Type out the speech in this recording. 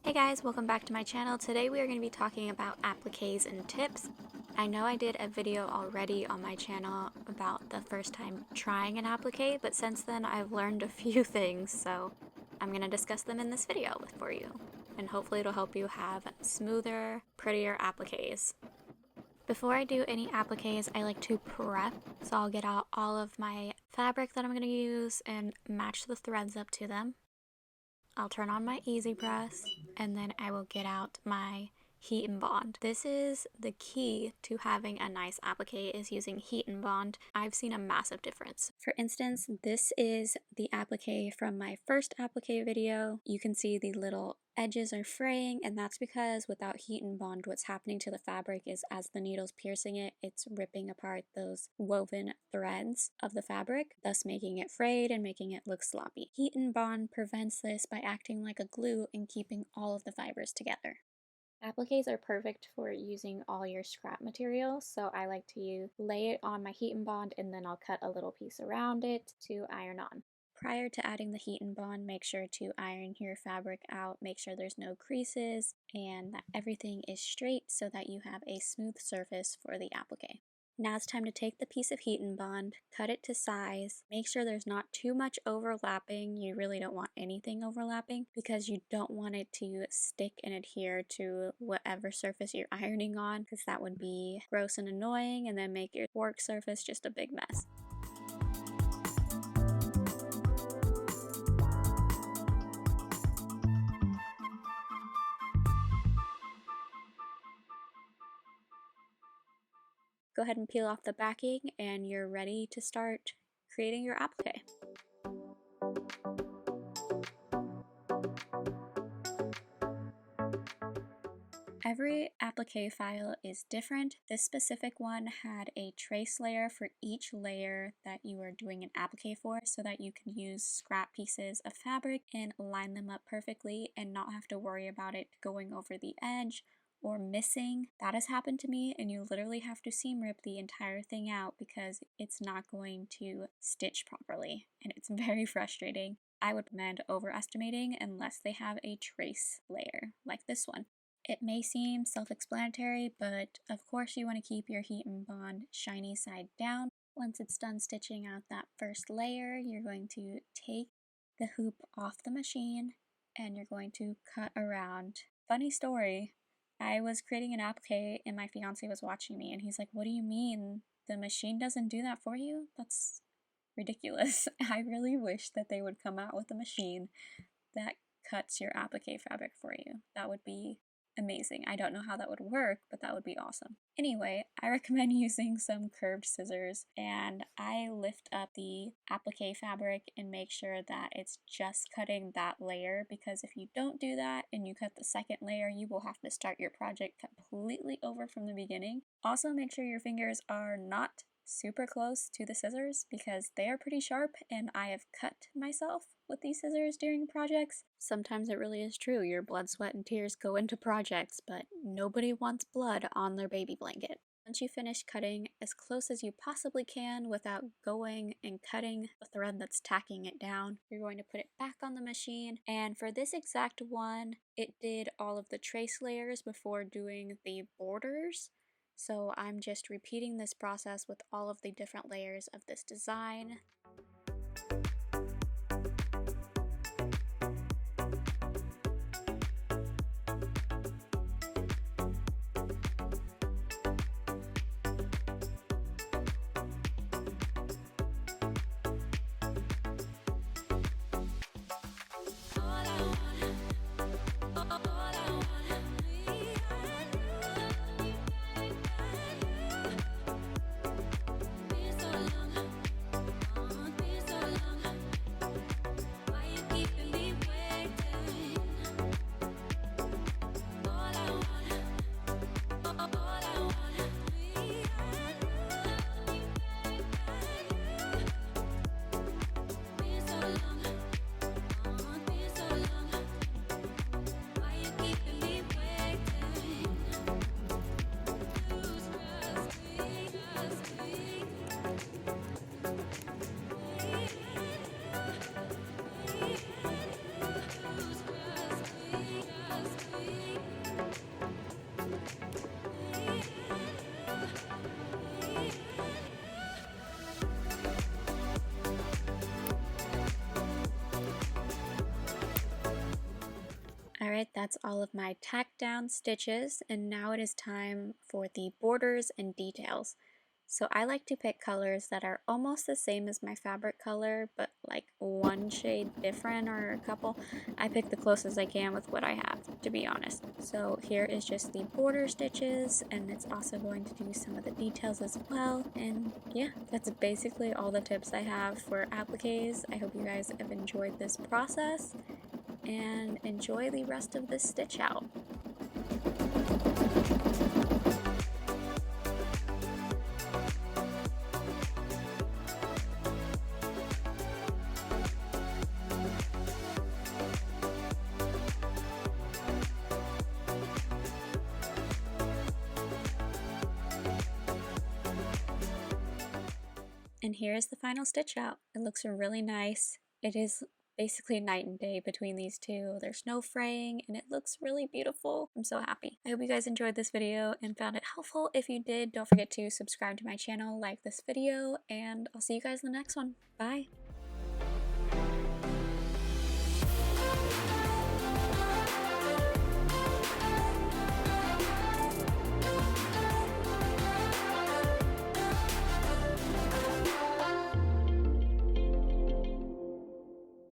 Hey guys, welcome back to my channel. Today we are going to be talking about appliques and tips. I know I did a video already on my channel about the first time trying an applique, but since then I've learned a few things, so I'm going to discuss them in this video for you. And hopefully it'll help you have smoother, prettier appliques. Before I do any appliques, I like to prep, so I'll get out all of my fabric that I'm going to use and match the threads up to them. I'll turn on my easy press and then I will get out my heat and bond. This is the key to having a nice applique, is using heat and bond. I've seen a massive difference. For instance, this is the applique from my first applique video. You can see the little edges are fraying, and that's because without heat and bond, what's happening to the fabric is as the needle's piercing it, it's ripping apart those woven threads of the fabric, thus making it frayed and making it look sloppy. Heat and bond prevents this by acting like a glue and keeping all of the fibers together. Appliques are perfect for using all your scrap material, so I like to lay it on my heat and bond and then I'll cut a little piece around it to iron on. Prior to adding the heat and bond, make sure to iron your fabric out, make sure there's no creases and that everything is straight so that you have a smooth surface for the applique. Now it's time to take the piece of heat and bond, cut it to size, make sure there's not too much overlapping. You really don't want anything overlapping because you don't want it to stick and adhere to whatever surface you're ironing on, because that would be gross and annoying and then make your work surface just a big mess. Go ahead and peel off the backing and you're ready to start creating your applique. Every applique file is different. This specific one had a trace layer for each layer that you are doing an applique for, so that you can use scrap pieces of fabric and line them up perfectly and not have to worry about it going over the edge or missing. That has happened to me, and you literally have to seam rip the entire thing out because it's not going to stitch properly, and it's very frustrating. I would recommend overestimating unless they have a trace layer like this one. It may seem self-explanatory, but of course you want to keep your heat and bond shiny side down. Once it's done stitching out that first layer, you're going to take the hoop off the machine and you're going to cut around. Funny story, I was creating an applique and my fiance was watching me and he's like, "What do you mean? The machine doesn't do that for you? That's ridiculous." I really wish that they would come out with a machine that cuts your applique fabric for you. That would be amazing. I don't know how that would work, but that would be awesome. Anyway, I recommend using some curved scissors, and I lift up the applique fabric and make sure that it's just cutting that layer, because if you don't do that and you cut the second layer, you will have to start your project completely over from the beginning. Also, make sure your fingers are not super close to the scissors because they are pretty sharp, and I have cut myself with these scissors during projects. Sometimes it really is true, your blood, sweat, and tears go into projects, but nobody wants blood on their baby blanket. Once you finish cutting as close as you possibly can without going and cutting the thread that's tacking it down, you're going to put it back on the machine. And for this exact one, it did all of the trace layers before doing the borders. So I'm just repeating this process with all of the different layers of this design. that's all of my tack down stitches, and now it is time for the borders and details. So I like to pick colors that are almost the same as my fabric color, but like one shade different or a couple. I pick the closest I can with what I have, to be honest. So here is just the border stitches, and it's also going to do some of the details as well. And yeah, that's basically all the tips I have for appliques. I hope you guys have enjoyed this process and enjoy the rest of this stitch out. And here is the final stitch out. It looks really nice. It is basically night and day between these two. There's no fraying and it looks really beautiful. I'm so happy. I hope you guys enjoyed this video and found it helpful. If you did, don't forget to subscribe to my channel, like this video, and I'll see you guys in the next one. Bye!